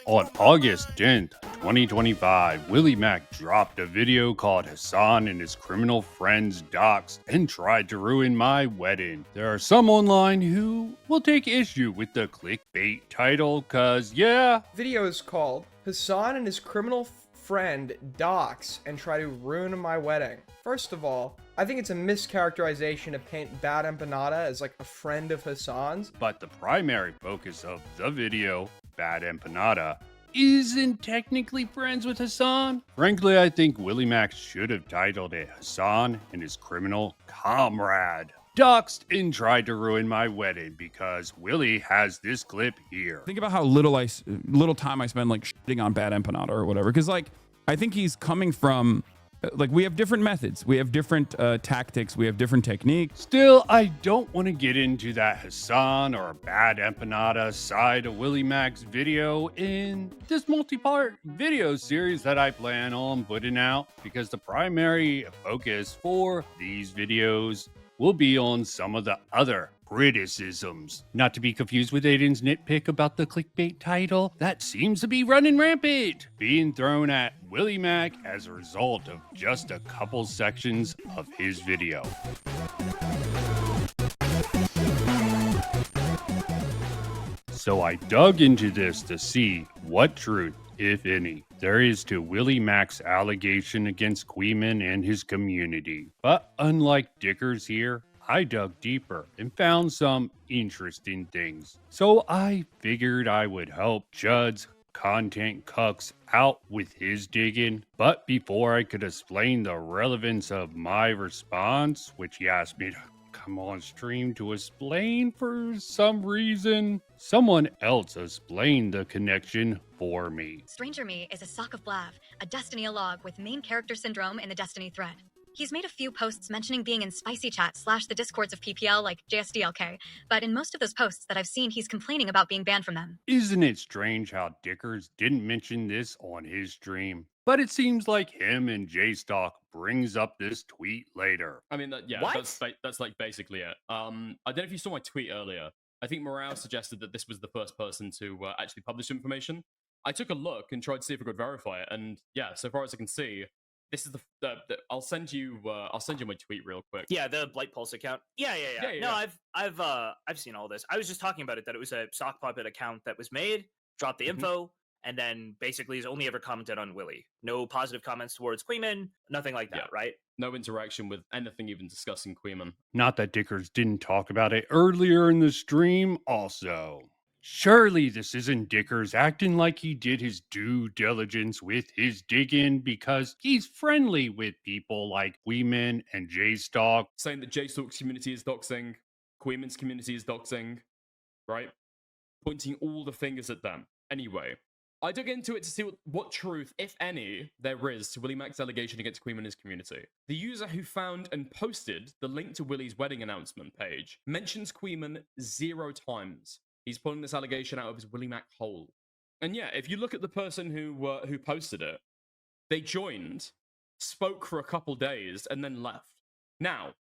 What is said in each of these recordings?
On August 10th, 2025, WillyMac dropped a video called Hasan and his criminal friends doxed and tried to ruin my wedding. There are some online who will take issue with the clickbait title cause yeah. Video is called Hasan and his criminal friend dox and try to ruin my wedding. First of all, I think it's a mischaracterization to paint Bad Empanada as like a friend of Hasan's. But the primary focus of the video, Bad Empanada, isn't technically friends with Hasan. Frankly, I think WillyMac should have titled it Hasan and his criminal comrade doxed and tried to ruin my wedding because Willy has this clip here. Think about how little time I spend like shitting on Bad Empanada or whatever, because like I think he's coming from like we have different methods, we have different tactics, we have different techniques. Still, I don't want to get into that Hasan or Bad Empanada side of WillyMac's video in this multi-part video series that I plan on putting out, because the primary focus for these videos will be on some of the other criticisms. Not to be confused with Aiden's nitpick about the clickbait title that seems to be running rampant, being thrown at WillyMac as a result of just a couple sections of his video. So I dug into this to see what truth, if any, there is to WillyMac's allegation against Kuihman and his community. But unlike Dickers here, I dug deeper and found some interesting things. So I figured I would help Judd's content cucks out with his digging. But before I could explain the relevance of my response, which he asked me to come on stream to explain for some reason, someone else explained the connection for me. Stranger Me is a sock of Blav, a Destiny log with main character syndrome in the Destiny thread. He's made a few posts mentioning being in spicy chat / the discords of PPL like JSDLK, but in most of those posts that I've seen, he's complaining about being banned from them. Isn't it strange how Dickers didn't mention this on his stream? But it seems like him and JStalk brings up this tweet later. I mean, that's like basically it. I don't know if you saw my tweet earlier. I think Morale suggested that this was the first person to actually publish information. I took a look and tried to see if I could verify it, and yeah, so far as I can see, this is the I'll send you my tweet real quick. Yeah, the Blight Pulse account. Yeah. No, I've seen all this. I was just talking about it, that it was a sock puppet account that was made, dropped the info, and then basically has only ever commented on Willy. No positive comments towards Kuihman, nothing like that, right? No interaction with anything even discussing Kuihman. Not that Dickers didn't talk about it earlier in the stream also. Surely this isn't Dickers acting like he did his due diligence with his digging because he's friendly with people like Kuihman and JStalk. Saying that JStalk's community is doxing, Kuihman's community is doxing, right? Pointing all the fingers at them. Anyway, I dug into it to see what truth, if any, there is to WillyMac's allegation against Kuihman and his community. The user who found and posted the link to Willy's wedding announcement page mentions Kuihman 0 times. He's pulling this allegation out of his WillyMac hole. And yeah, if you look at the person who posted it, they joined, spoke for a couple days, and then left. Now,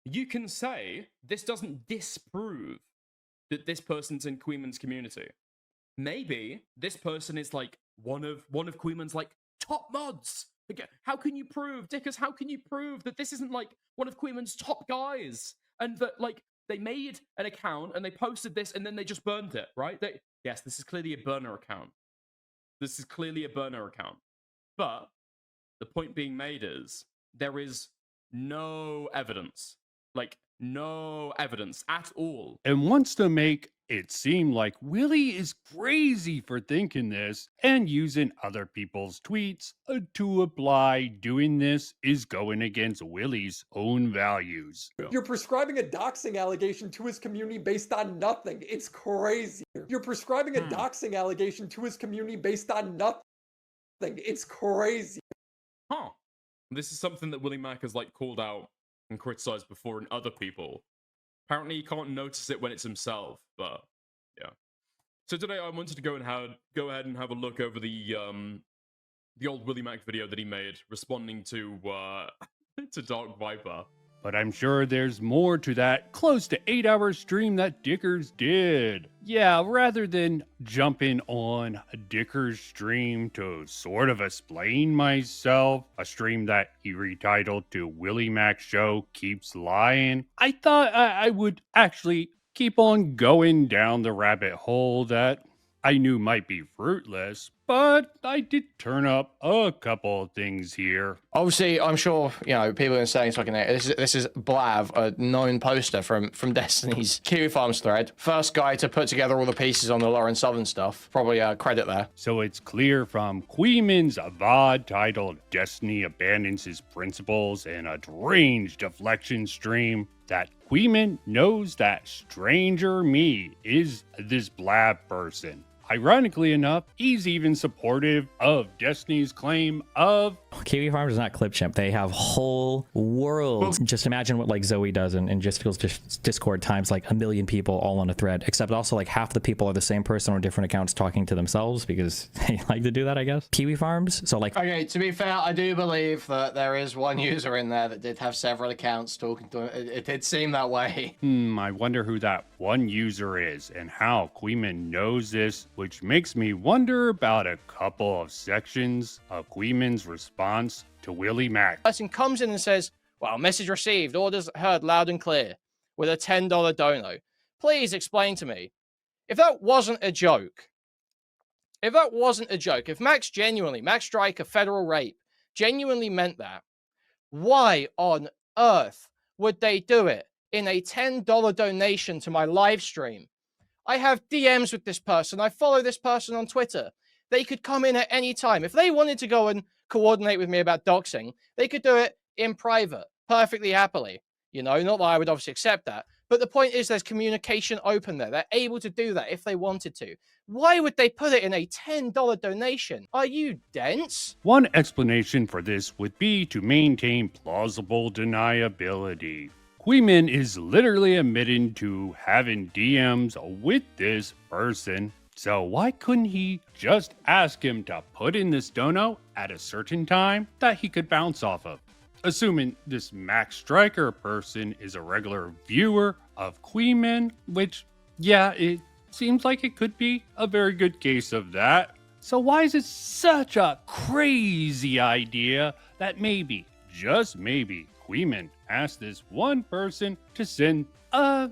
you can say this doesn't disprove that this person's in Kuihman's community. Maybe this person is like one of Kuihman's like top mods. Again, how can you prove, Dickers? How can you prove that this isn't like one of Kuihman's top guys, and that like they made an account and they posted this and then they just burned it, right? Yes, this is clearly a burner account. This is clearly a burner account. But the point being made is there is no evidence. Like, no evidence at all. And wants to make it seem like Willy is crazy for thinking this and using other people's tweets to apply doing this is going against Willy's own values. You're prescribing a doxing allegation to his community based on nothing. It's crazy. You're prescribing a doxing allegation to his community based on nothing. It's crazy. Huh. This is something that WillyMac has like called out and criticized before in other people. Apparently he can't notice it when it's himself, but yeah. So today I wanted to go ahead and have a look over the old WillyMac video that he made responding to to Dark Viper. But I'm sure there's more to that close to 8-hour stream that Dickers did. yeah, rather than jumping on Dicker's stream to sort of explain myself, a stream that he retitled to WillyMacShow Keeps Lying, I thought I would actually keep on going down the rabbit hole that I knew might be fruitless, but I did turn up a couple of things here. Obviously, I'm sure, you know, people are saying fucking this is Blav, a known poster from Destiny's Kiwi Farms thread. First guy to put together all the pieces on the Lauren Southern stuff. Probably credit there. So it's clear from Kuihman's VOD titled Destiny Abandons His Principles in a deranged deflection stream that Kuihman knows that Stranger Me is this Blav person. Ironically enough, he's even supportive of Destiny's claim of Kiwi Farms is not clip chimp. They have whole worlds. Just imagine what like Zoe does and just feels Discord times like 1 million people all on a thread, except also like half the people are the same person on different accounts talking to themselves because they like to do that, I guess. Kiwi Farms. So like, okay, to be fair, I do believe that there is one user in there that did have several accounts talking to him. It did seem that way. I wonder who that one user is and how Kuihman knows this, which makes me wonder about a couple of sections of Kuihman's response to WillyMac. Person comes in and says, well, message received, orders heard loud and clear, with a $10 dono. Please explain to me, if that wasn't a joke, if Max Striker federal rape genuinely meant that, why on earth would they do it in a $10 donation to my live stream? I have DMs with this person. I follow this person on Twitter. They could come in at any time. If they wanted to go and coordinate with me about doxing, they could do it in private, perfectly happily. You know, not that I would obviously accept that. But the point is there's communication open there. They're able to do that if they wanted to. Why would they put it in a $10 donation? Are you dense? One explanation for this would be to maintain plausible deniability. Kuihman is literally admitting to having DMs with this person, so why couldn't he just ask him to put in this dono at a certain time that he could bounce off of? Assuming this Max Striker person is a regular viewer of Kuihman, which, yeah, it seems like it could be a very good case of that. So why is it such a crazy idea that maybe, just maybe, Kuihman asked this one person to send a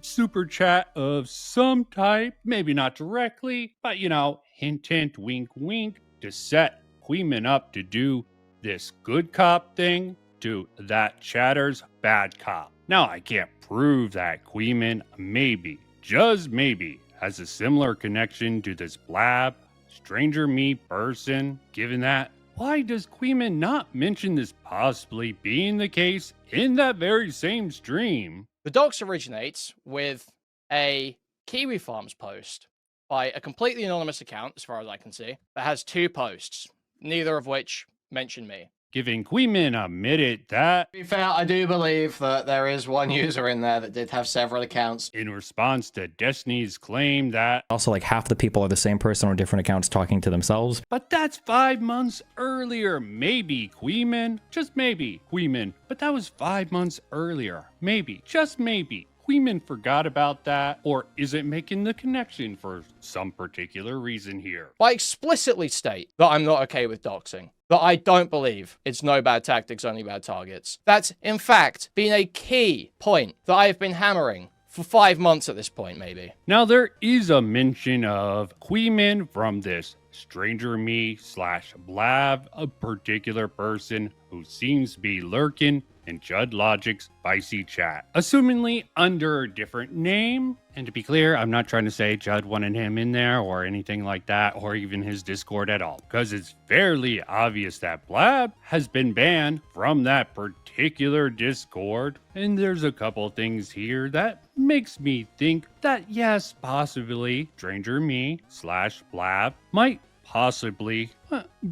super chat of some type, maybe not directly, but you know, hint, hint, wink, wink, to set Kuihman up to do this good cop thing to that chatter's bad cop. Now, I can't prove that Kuihman maybe, just maybe, has a similar connection to this Blav, Stranger Me person, given that. Why does Kuihman not mention this possibly being the case in that very same stream? The docs originates with a Kiwi Farms post by a completely anonymous account, as far as I can see, that has 2 posts, neither of which mention me. Giving Kuihman admitted that, To be fair, I do believe that there is one user in there that did have several accounts. in response to Destiny's claim that, also like half the people are the same person on different accounts talking to themselves. but that's 5 months earlier, maybe Kuihman, just maybe Kuihman, but that was 5 months earlier, maybe, just maybe. Kuihman forgot about that, or isn't making the connection for some particular reason here. I explicitly state that I'm not okay with doxing. That I don't believe it's no bad tactics, only bad targets. That's, in fact, been a key point that I've been hammering for 5 months at this point, maybe. Now, there is a mention of Kuihman from this Stranger Me / Blav, a particular person who seems to be lurking in Judd Logic's spicy chat, assumingly under a different name. And to be clear, I'm not trying to say Judd wanted him in there or anything like that, or even his Discord at all, because it's fairly obvious that Blav has been banned from that particular Discord. And there's a couple things here that makes me think that yes, possibly Stranger Me / Blav might possibly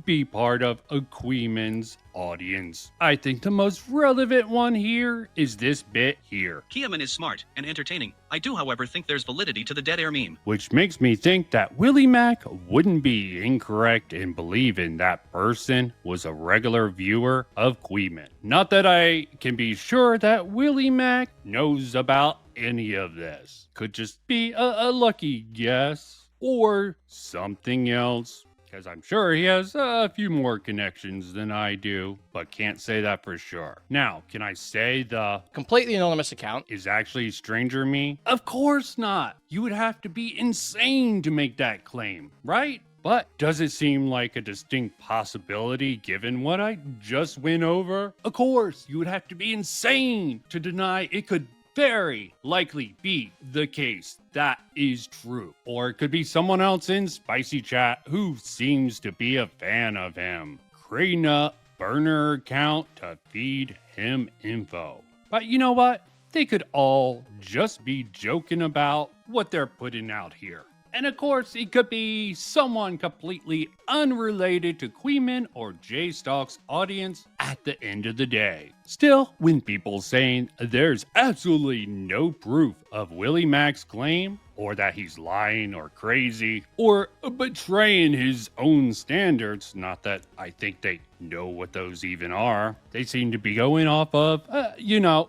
be part of a Kuihman's audience. I think the most relevant one here is this bit here. Kuihman is smart and entertaining. I do, however, think there's validity to the dead air meme. Which makes me think that WillyMac wouldn't be incorrect in believing that person was a regular viewer of Kuihman. Not that I can be sure that WillyMac knows about any of this. Could just be a lucky guess or something else. Because I'm sure he has a few more connections than I do, but can't say that for sure. Now, can I say the Completely anonymous account is actually Stranger Me? Of course not. You would have to be insane to make that claim, right? But does it seem like a distinct possibility given what I just went over? Of course, you would have to be insane to deny it could very likely be the case that is true. Or it could be someone else in Spicy Chat who seems to be a fan of him, creating a burner account to feed him info. But you know what? They could all just be joking about what they're putting out here. And of course, it could be someone completely unrelated to Kuihman or J-Stock's audience at the end of the day. Still, when people saying there's absolutely no proof of WillyMac's claim, or that he's lying or crazy, or betraying his own standards, not that I think they know what those even are, they seem to be going off of,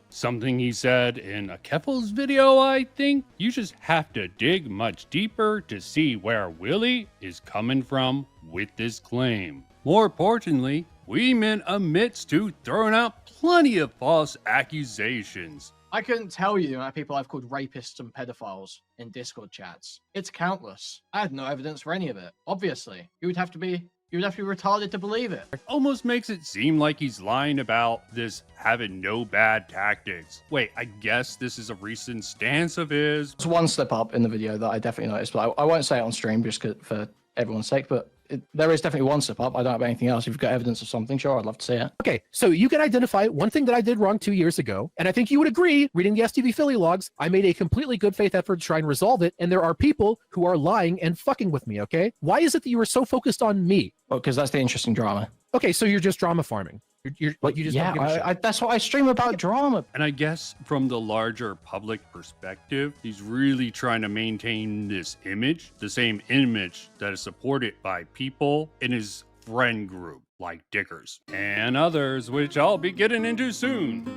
something he said in a Keffel's video, I think. You just have to dig much deeper to see where Willy is coming from with this claim. More importantly, Kuihman admits to throwing out plenty of false accusations. I couldn't tell you the amount of people I've called rapists and pedophiles in Discord chats. It's countless. I had no evidence for any of it. Obviously, you would have to be retarded to believe it. Almost makes it seem like he's lying about this having no bad tactics. Wait, I guess this is a recent stance of his. There's one slip up in the video that I definitely noticed, but I won't say it on stream just for everyone's sake, but there is definitely one slip up. I don't know about anything else. If you've got evidence of something, sure, I'd love to see it. Okay, so you can identify one thing that I did wrong 2 years ago, and I think you would agree, reading the STV Philly logs, I made a completely good faith effort to try and resolve it, and there are people who are lying and fucking with me, okay? Why is it that you are so focused on me? Well, because that's the interesting drama. Okay, so you're just drama farming. You just don't give a shit. That's what I stream about, drama. And I guess from the larger public perspective, he's really trying to maintain this image, the same image that is supported by people in his friend group, like Dickers and others, which I'll be getting into soon.